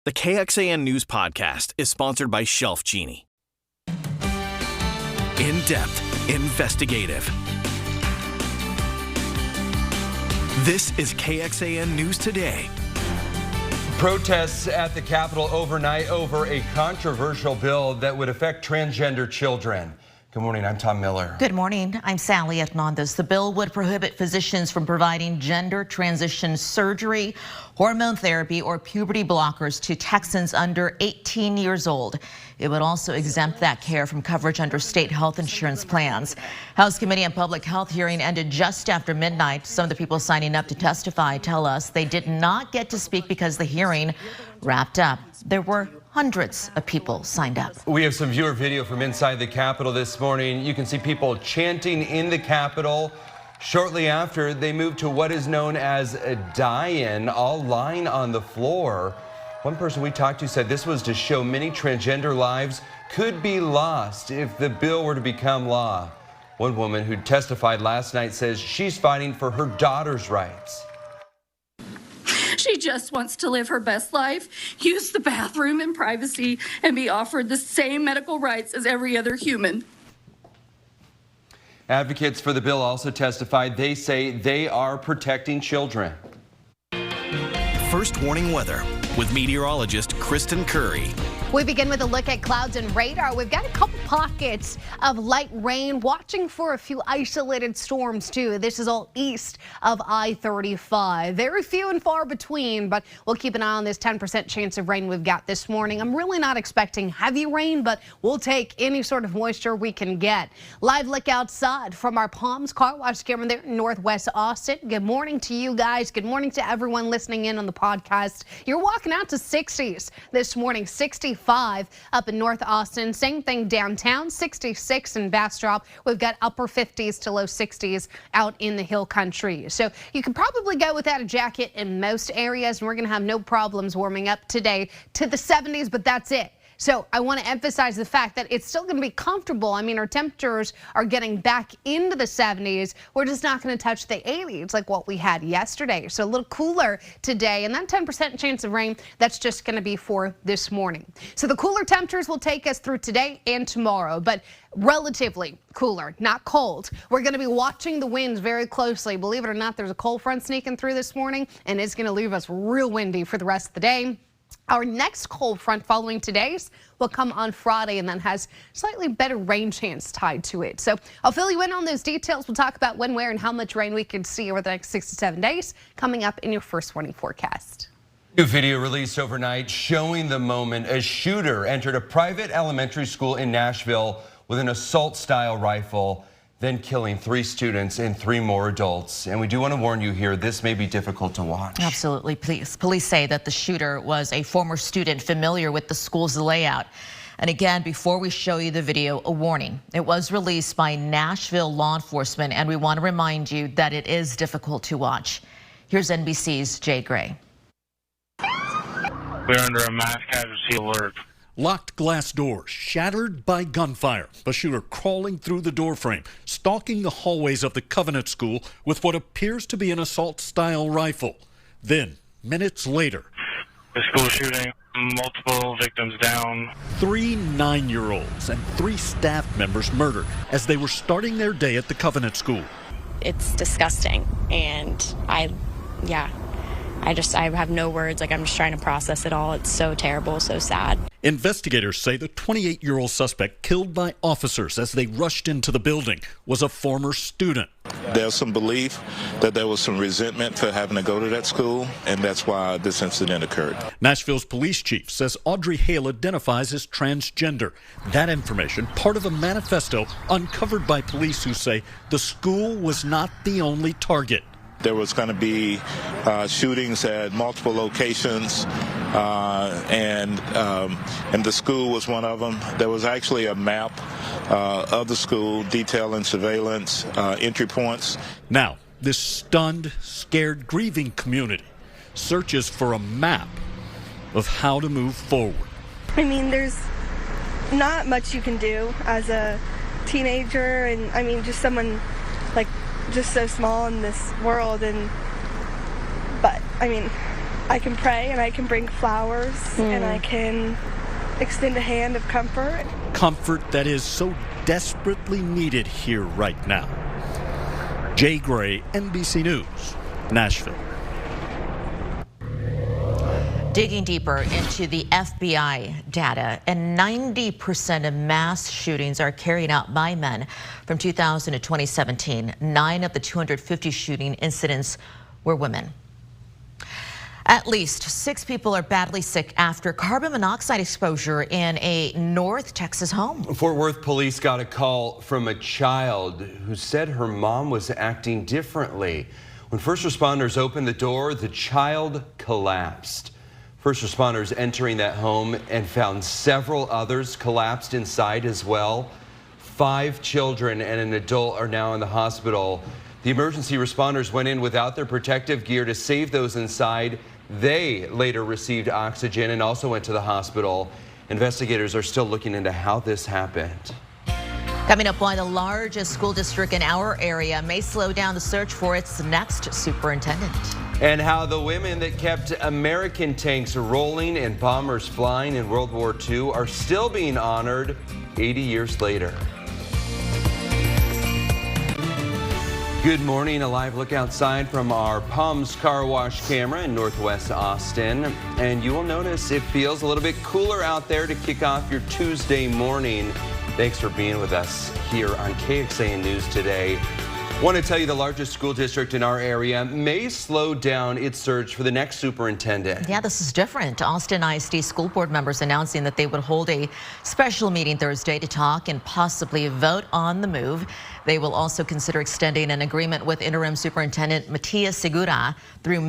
The KXAN News Podcast is sponsored by Shelf Genie. In-depth, investigative. This is KXAN News Today. Protests at the Capitol overnight over a controversial bill that would affect transgender children. Good morning, I'm Tom Miller. Good morning, I'm Sally Hernandez. The bill would prohibit physicians from providing gender transition surgery, hormone therapy, or puberty blockers to Texans under 18 years old. It would also exempt that care from coverage under state health insurance plans. House Committee on Public Health hearing ended just after midnight. Some of the people signing up to testify tell us they did not get to speak because the hearing wrapped up. There were hundreds of people signed up. We have some viewer video from inside the Capitol this morning. You can see people chanting in the Capitol. Shortly after, they moved to what is known as a die-in, all lying on the floor. One person we talked to said this was to show many transgender lives could be lost if the bill were to become law. One woman who testified last night says she's fighting for her daughter's rights. She just wants to live her best life, use the bathroom in privacy, and be offered the same medical rights as every other human. Advocates for the bill also testified they say they are protecting children. First warning weather with meteorologist Kristen Curry. We begin with a look at clouds and radar. We've got a couple pockets of light rain, watching for a few isolated storms too. This is all east of I-35. Very few and far between, but we'll keep an eye on this 10% chance of rain we've got this morning. I'm really not expecting heavy rain, but we'll take any sort of moisture we can get. Live look outside from our Palms car wash camera there in Northwest Austin. Good morning to you guys. Good morning to everyone listening in on the podcast. You're walking out to 60s this morning, 65 up in North Austin. Same thing downtown, 66 in Bastrop. We've got upper 50s to low 60s out in the hill country. So you could probably go without a jacket in most areas, and we're going to have no problems warming up today to the 70s, but that's it. So I want to emphasize the fact that it's still going to be comfortable. I mean, our temperatures are getting back into the 70s. We're just not going to touch the 80s like what we had yesterday. So a little cooler today, and that 10% chance of rain, that's just going to be for this morning. So the cooler temperatures will take us through today and tomorrow, but relatively cooler, not cold. We're going to be watching the winds very closely. Believe it or not, there's a cold front sneaking through this morning, and it's going to leave us real windy for the rest of the day. Our next cold front following today's will come on Friday and then has slightly better rain chance tied to it. So I'll fill you in on those details. We'll talk about when, where, and how much rain we could see over the next 6 to 7 days coming up in your first warning forecast. New video released overnight showing the moment a shooter entered a private elementary school in Nashville with an assault-style rifle, then killing 3 students and 3 more adults. And we do want to warn you here, this may be difficult to watch. Absolutely. Police say that the shooter was a former student familiar with the school's layout. And again, before we show you the video, a warning. It was released by Nashville law enforcement, and we want to remind you that it is difficult to watch. Here's NBC's Jay Gray. We're under a mass casualty alert. Locked glass doors shattered by gunfire. A shooter crawling through the doorframe, stalking the hallways of the Covenant School with what appears to be an assault-style rifle. Then, minutes later, The school shooting, multiple victims down. 3 9-year-olds and 3 staff members murdered as they were starting their day at the Covenant School. It's disgusting, and I have no words. I'm just trying to process it all. It's so terrible, so sad. Investigators say the 28-year-old suspect killed by officers as they rushed into the building was a former student. There's some belief that there was some resentment for having to go to that school, and that's why this incident occurred. Nashville's police chief says Audrey Hale identifies as transgender. That information, part of a manifesto uncovered by police who say the school was not the only target. There was going to be shootings at multiple locations, and the school was one of them. There was actually a map of the school detailing surveillance, entry points. Now, this stunned, scared, grieving community searches for a map of how to move forward. I mean, there's not much you can do as a teenager, and I mean, just someone just so small in this world, but I mean, I can pray and I can bring flowers and I can extend a hand of comfort. Comfort that is so desperately needed here right now. Jay Gray, NBC News, Nashville. Digging deeper into the FBI data, and 90% of mass shootings are carried out by men from 2000 to 2017. 9 of the 250 shooting incidents were women. At least 6 people are badly sick after carbon monoxide exposure in a North Texas home. Fort Worth police got a call from a child who said her mom was acting differently. When first responders opened the door, the child collapsed. First responders entering that home and found several others collapsed inside as well. 5 children and an adult are now in the hospital. The emergency responders went in without their protective gear to save those inside. They later received oxygen and also went to the hospital. Investigators are still looking into how this happened. Coming up, why the largest school district in our area may slow down the search for its next superintendent. And how the women that kept American tanks rolling and bombers flying in World War II are still being honored 80 years later. Good morning. A live look outside from our Palms car wash camera in Northwest Austin. And you will notice it feels a little bit cooler out there to kick off your Tuesday morning. Thanks for being with us here on KXAN News today. Want to tell you the largest school district in our area may slow down its search for the next superintendent. Yeah, this is different. Austin ISD school board members announcing that they would hold a special meeting Thursday to talk and possibly vote on the move. They will also consider extending an agreement with interim superintendent Matias Segura through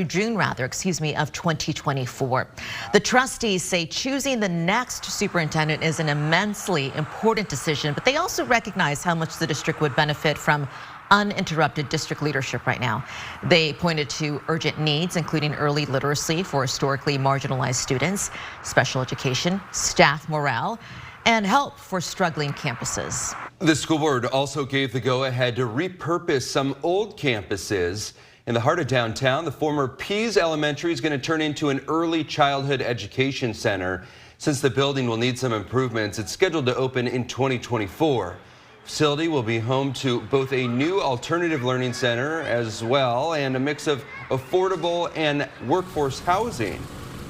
June of 2024. The trustees say choosing the next superintendent is an immensely important decision, but they also recognize how much the district would benefit from uninterrupted district leadership right now. They pointed to urgent needs, including early literacy for historically marginalized students, special education, staff morale, and help for struggling campuses. The school board also gave the go-ahead to repurpose some old campuses. In the heart of downtown, the former Pease Elementary is going to turn into an early childhood education center. Since the building will need some improvements, it's scheduled to open in 2024. The facility will be home to both a new alternative learning center as well and a mix of affordable and workforce housing.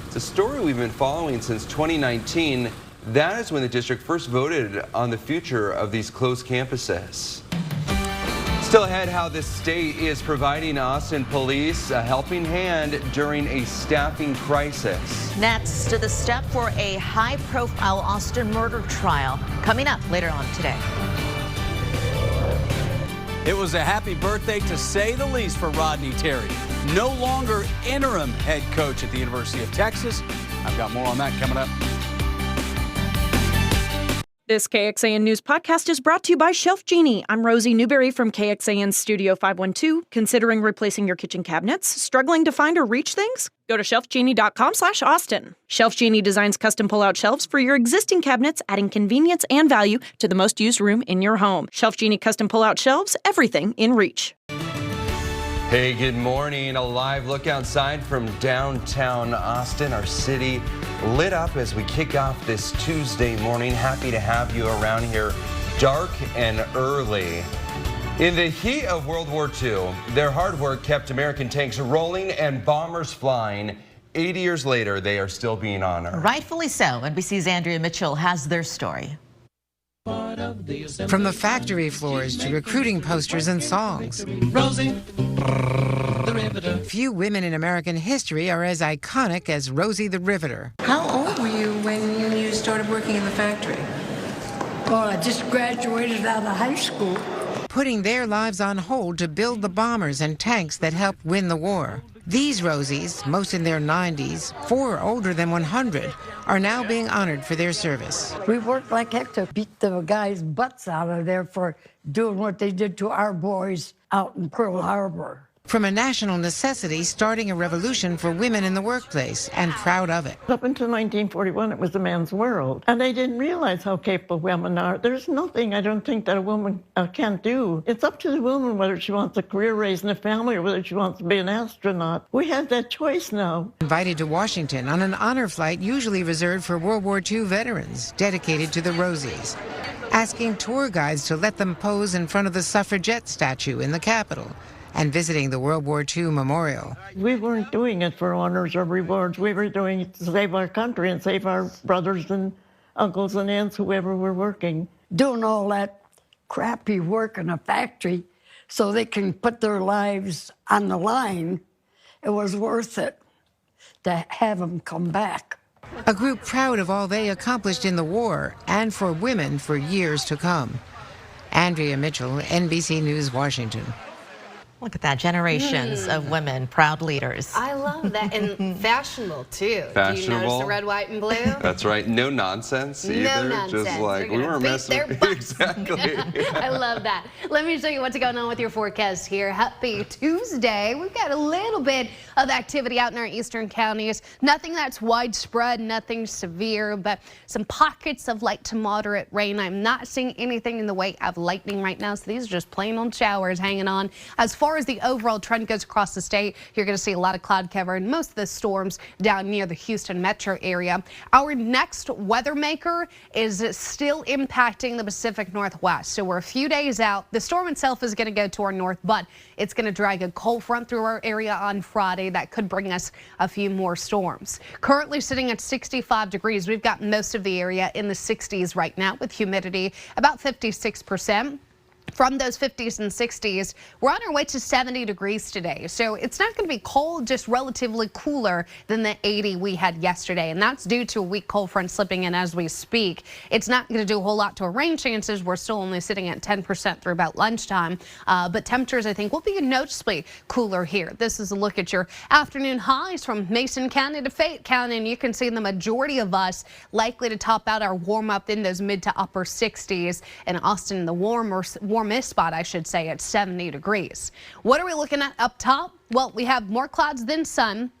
It's a story we've been following since 2019. That is when the district first voted on the future of these closed campuses. Still ahead, how the state is providing Austin police a helping hand during a staffing crisis. Next, to the step for a high-profile Austin murder trial coming up later on today. It was a happy birthday, to say the least, for Rodney Terry. No longer interim head coach at the University of Texas. I've got more on that coming up. This KXAN News podcast is brought to you by Shelf Genie. I'm Rosie Newberry from KXAN Studio 512. Considering replacing your kitchen cabinets? Struggling to find or reach things? Go to shelfgenie.com/Austin. Shelf Genie designs custom pull-out shelves for your existing cabinets, adding convenience and value to the most used room in your home. Shelf Genie custom pull-out shelves, everything in reach. Hey, good morning. A live look outside from downtown Austin. Our city lit up as we kick off this Tuesday morning. Happy to have you around here dark and early. In the heat of World War II, their hard work kept American tanks rolling and bombers flying. 80 years later, they are still being honored. Rightfully so. NBC's Andrea Mitchell has their story. From the factory floors to recruiting posters and songs, few women in American history are as iconic as Rosie the Riveter. How old were you when you started working in the factory? Well, I just graduated out of high school. Putting their lives on hold to build the bombers and tanks that helped win the war. These Rosies, most in their 90s, 4 older than 100, are now being honored for their service. We worked like heck to beat the guys' butts out of there for doing what they did to our boys out in Pearl Harbor. From a national necessity, starting a revolution for women in the workplace, and proud of it. Up until 1941, it was a man's world, and they didn't realize how capable women are. There's nothing I don't think that a woman can't do. It's up to the woman whether she wants a career raising a family or whether she wants to be an astronaut. We have that choice now. Invited to Washington on an honor flight usually reserved for World War II veterans, dedicated to the Rosies, asking tour guides to let them pose in front of the suffragette statue in the Capitol, and visiting the World War II memorial. We weren't doing it for honors or rewards. We were doing it to save our country and save our brothers and uncles and aunts, whoever were working. Doing all that crappy work in a factory so they can put their lives on the line, it was worth it to have them come back. A group proud of all they accomplished in the war and for women for years to come. Andrea Mitchell, NBC News, Washington. Look at that, generations of women, proud leaders. I love that, and fashionable too. Fashionable. Do you notice the red, white, and blue? That's right. No nonsense either. No nonsense. Just like we weren't messing with exactly. I love that. Let me show you what's going on with your forecast here. Happy Tuesday. We've got a little bit of activity out in our eastern counties. Nothing that's widespread, nothing severe, but some pockets of light to moderate rain. I'm not seeing anything in the way of lightning right now, so these are just plain old showers hanging on. As far as the overall trend goes across the state, you're going to see a lot of cloud cover and most of the storms down near the Houston metro area. Our next weather maker is still impacting the Pacific Northwest. So we're a few days out. The storm itself is going to go to our north, but it's going to drag a cold front through our area on Friday. That could bring us a few more storms. Currently sitting at 65 degrees. We've got most of the area in the 60s right now with humidity about 56%. From those 50s and 60s, we're on our way to 70 degrees today. So it's not going to be cold, just relatively cooler than the 80 we had yesterday. And that's due to a weak cold front slipping in as we speak. It's not going to do a whole lot to our rain chances. We're still only sitting at 10% through about lunchtime. But temperatures, I think, will be noticeably cooler here. This is a look at your afternoon highs from Mason County to Fayette County. And you can see the majority of us likely to top out our warm up in those mid to upper 60s. And Austin, the warmest spot, I should say, at 70 degrees. What are we looking at up top? Well, we have more clouds than sun.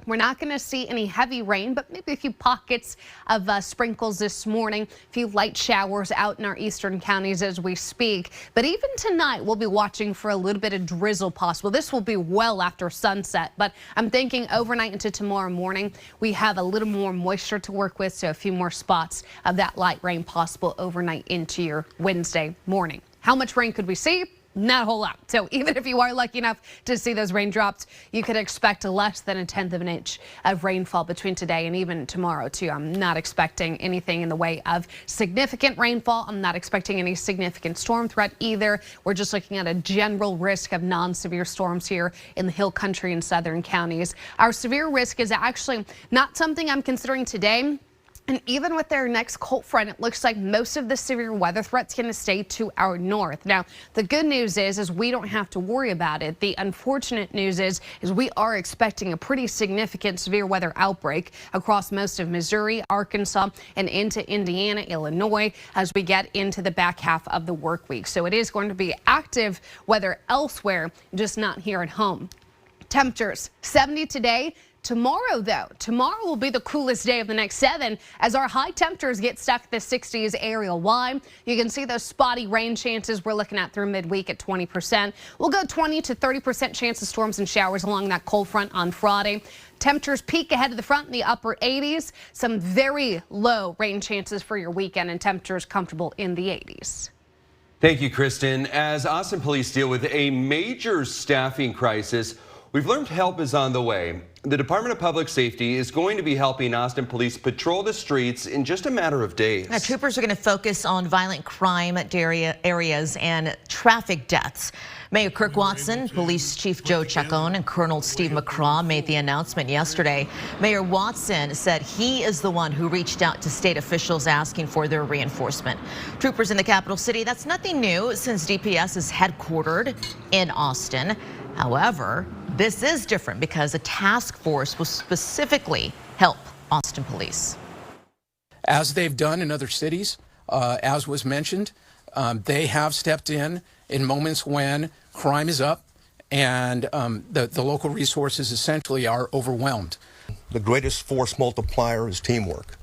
We're not going to see any heavy rain, but maybe a few pockets of sprinkles this morning, a few light showers out in our eastern counties as we speak. But even tonight, we'll be watching for a little bit of drizzle possible. This will be well after sunset, but I'm thinking overnight into tomorrow morning, we have a little more moisture to work with, so a few more spots of that light rain possible overnight into your Wednesday morning. How much rain could we see? Not a whole lot. So even if you are lucky enough to see those raindrops, you could expect less than 1/10 of an inch of rainfall between today and even tomorrow too. I'm not expecting anything in the way of significant rainfall. I'm not expecting any significant storm threat either. We're just looking at a general risk of non-severe storms here in the hill country and southern counties. Our severe risk is actually not something I'm considering today. And even with their next cold front, it looks like most of the severe weather threat's going to stay to our north. Now, the good news is we don't have to worry about it. The unfortunate news is we are expecting a pretty significant severe weather outbreak across most of Missouri, Arkansas, and into Indiana, Illinois as we get into the back half of the work week. So it is going to be active weather elsewhere, just not here at home. Temperatures 70 today. Tomorrow, though, tomorrow will be the coolest day of the next 7 as our high temperatures get stuck at the 60s area-wide. You can see those spotty rain chances we're looking at through midweek at 20%. We'll go 20 to 30% chance of storms and showers along that cold front on Friday. Temperatures peak ahead of the front in the upper 80s. Some very low rain chances for your weekend and temperatures comfortable in the 80s. Thank you, Kristen. As Austin police deal with a major staffing crisis, we've learned help is on the way. The Department of Public Safety is going to be helping Austin police patrol the streets in just a matter of days. Now, troopers are going to focus on violent crime areas and traffic deaths. Mayor Kirk Watson, Police Chief Joe Chacon, and Colonel Steve McCraw made the announcement yesterday. Mayor Watson said he is the one who reached out to state officials asking for their reinforcement. Troopers in the capital city, that's nothing new since DPS is headquartered in Austin. However, this is different because a task force will specifically help Austin police. As they've done in other cities, as was mentioned, they have stepped in moments when crime is up and the local resources essentially are overwhelmed. The greatest force multiplier is teamwork,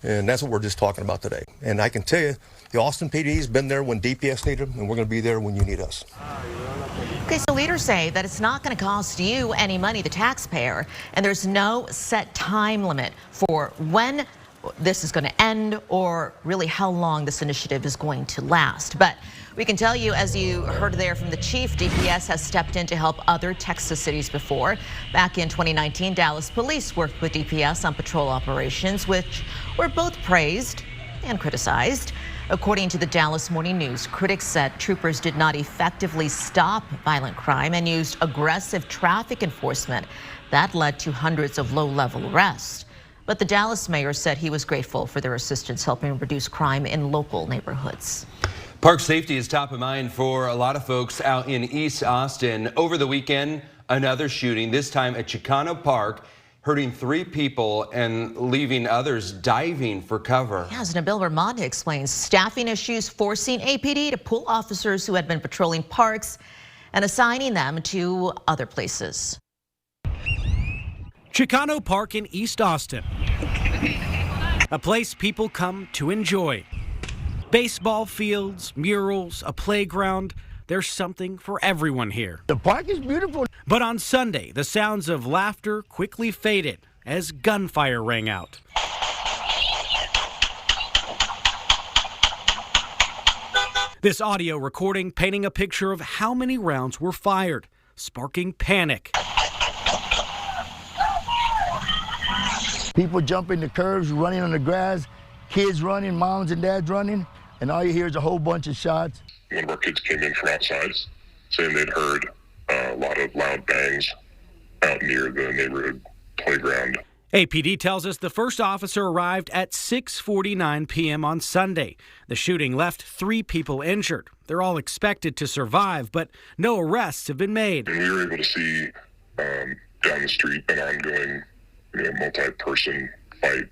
and that's what we're just talking about today. And I can tell you, the Austin PD's been there when DPS needed them, and we're going to be there when you need us. Okay, so leaders say that it's not going to cost you any money, the taxpayer, and there's no set time limit for when this is going to end or really how long this initiative is going to last. But we can tell you, as you heard there from the chief, DPS has stepped in to help other Texas cities before. Back in 2019, Dallas police worked with DPS on patrol operations, which were both praised and criticized. According to the Dallas Morning News, critics said troopers did not effectively stop violent crime and used aggressive traffic enforcement. That led to hundreds of low-level arrests. But the Dallas mayor said he was grateful for their assistance helping reduce crime in local neighborhoods. Park safety is top of mind for a lot of folks out in East Austin. Over the weekend, another shooting, this time at Chicano Park, hurting 3 people and leaving others diving for cover. As Nabil Ramonda explains, staffing issues forcing APD to pull officers who had been patrolling parks and assigning them to other places. Chicano Park in East Austin, a place people come to enjoy. Baseball fields, murals, a playground. There's something for everyone here. The park is beautiful. But on Sunday, the sounds of laughter quickly faded as gunfire rang out. This audio recording painting a picture of how many rounds were fired, sparking panic. People jumping the curves, running on the grass, kids running, moms and dads running, and all you hear is a whole bunch of shots. One of our kids came in from outside saying they'd heard a lot of loud bangs out near the neighborhood playground. APD tells us the first officer arrived at 6:49 p.m. on Sunday. The shooting left 3 people injured. They're all expected to survive, but no arrests have been made. And we were able to see down the street an ongoing multi-person fight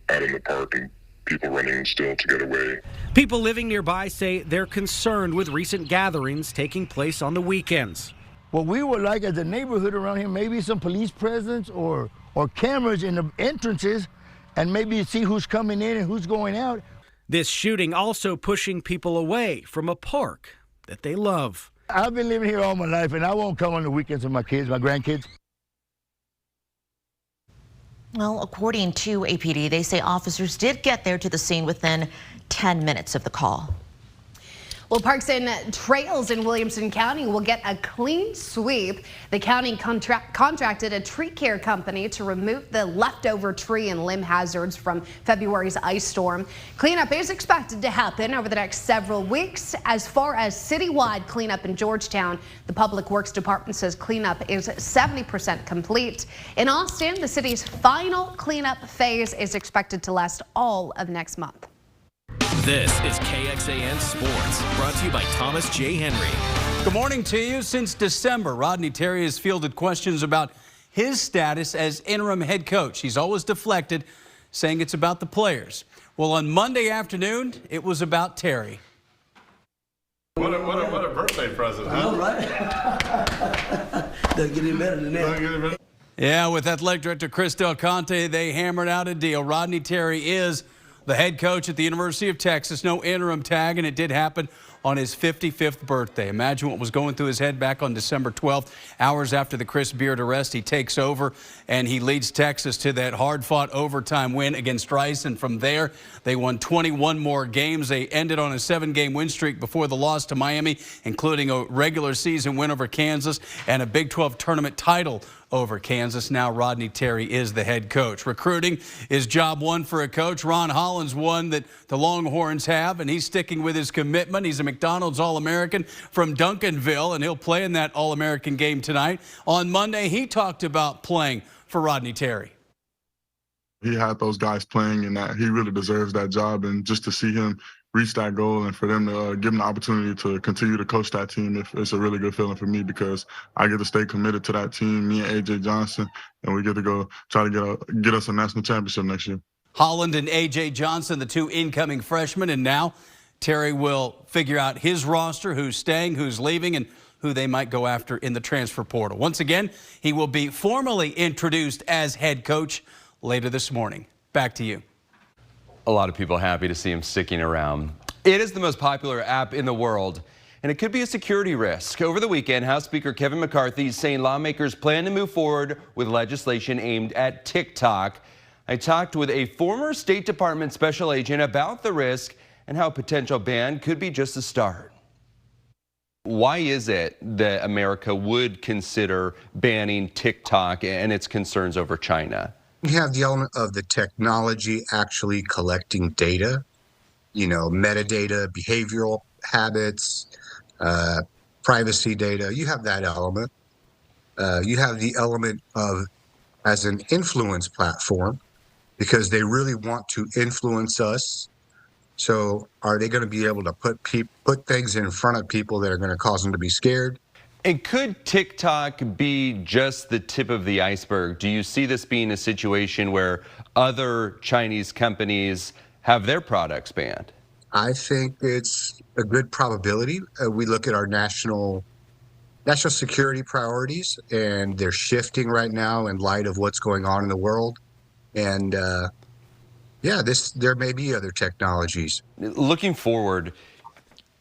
out in the park and people running still to get away. People living nearby say they're concerned with recent gatherings taking place on the weekends. What we would like as a neighborhood around here, maybe some police presence or cameras in the entrances, and maybe see who's coming in and who's going out. This shooting also pushing people away from a park that they love. I've been living here all my life, and I won't come on the weekends with my kids, my grandkids. Well, according to APD, they say officers did get there to the scene within 10 minutes of the call. Well, parks and trails in Williamson County will get a clean sweep. The county contracted a tree care company to remove the leftover tree and limb hazards from February's ice storm. Cleanup is expected to happen over the next several weeks. As far as citywide cleanup in Georgetown, the Public Works Department says cleanup is 70% complete. In Austin, the city's final cleanup phase is expected to last all of next month. This is KXAN Sports, brought to you by Thomas J. Henry. Good morning to you. Since December, Rodney Terry has fielded questions about his status as interim head coach. He's always deflected, saying it's about the players. Well, on Monday afternoon, it was about Terry. What a birthday present, huh? All right. Doesn't get any better than that. Yeah, with athletic director Chris Del Conte, they hammered out a deal. Rodney Terry is the head coach at the University of Texas. No interim tag, and it did happen on his 55th birthday. Imagine what was going through his head back on December 12th. Hours after the Chris Beard arrest, he takes over, and he leads Texas to that hard-fought overtime win against Rice. And from there, they won 21 more games. They ended on a 7-game win streak before the loss to Miami, including a regular season win over Kansas and a Big 12 tournament title over Kansas. Now Rodney Terry is the head coach. Recruiting is job one for a coach. Ron Holland's one that the Longhorns have, and he's sticking with his commitment. He's a McDonald's All-American from Duncanville, and he'll play in that All-American game tonight. On Monday, he talked about playing for Rodney Terry. He had those guys playing, and that he really deserves that job. And just to see him reach that goal and for them to give him the opportunity to continue to coach that team, it's a really good feeling for me because I get to stay committed to that team, me and A.J. Johnson, and we get to go try to get us a national championship next year. Holland and A.J. Johnson, the 2 incoming freshmen, and now Terry will figure out his roster, who's staying, who's leaving, and who they might go after in the transfer portal. Once again, he will be formally introduced as head coach later this morning. Back to you. A lot of people happy to see him sticking around. It is the most popular app in the world, and it could be a security risk. Over the weekend, House Speaker Kevin McCarthy is saying lawmakers plan to move forward with legislation aimed at TikTok. I talked with a former State Department special agent about the risk and how a potential ban could be just a start. Why is it that America would consider banning TikTok and its concerns over China? You have the element of the technology actually collecting data, metadata, behavioral habits, privacy data. You have that element. You have the element of as an influence platform, because they really want to influence us. So are they going to be able to put things in front of people that are going to cause them to be scared? And could TikTok be just the tip of the iceberg? Do you see this being a situation where other Chinese companies have their products banned? I think it's a good probability. We look at our national security priorities, and they're shifting right now in light of what's going on in the world. And there may be other technologies. Looking forward,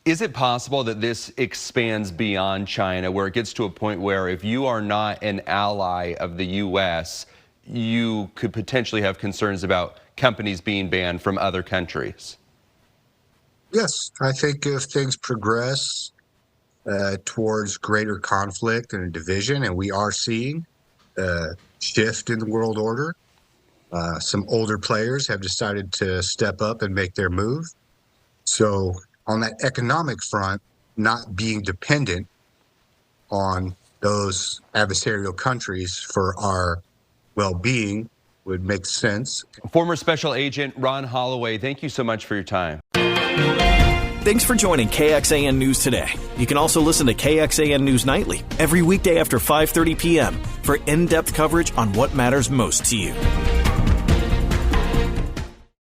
is it possible that this expands beyond China, where it gets to a point where if you are not an ally of the U.S., you could potentially have concerns about companies being banned from other countries? Yes, I think if things progress towards greater conflict and division, and we are seeing a shift in the world order, some older players have decided to step up and make their move. So on that economic front, not being dependent on those adversarial countries for our well-being would make sense. Former Special Agent Ron Holloway, thank you so much for your time. Thanks for joining KXAN News today. You can also listen to KXAN News Nightly every weekday after 5:30 p.m. for in-depth coverage on what matters most to you.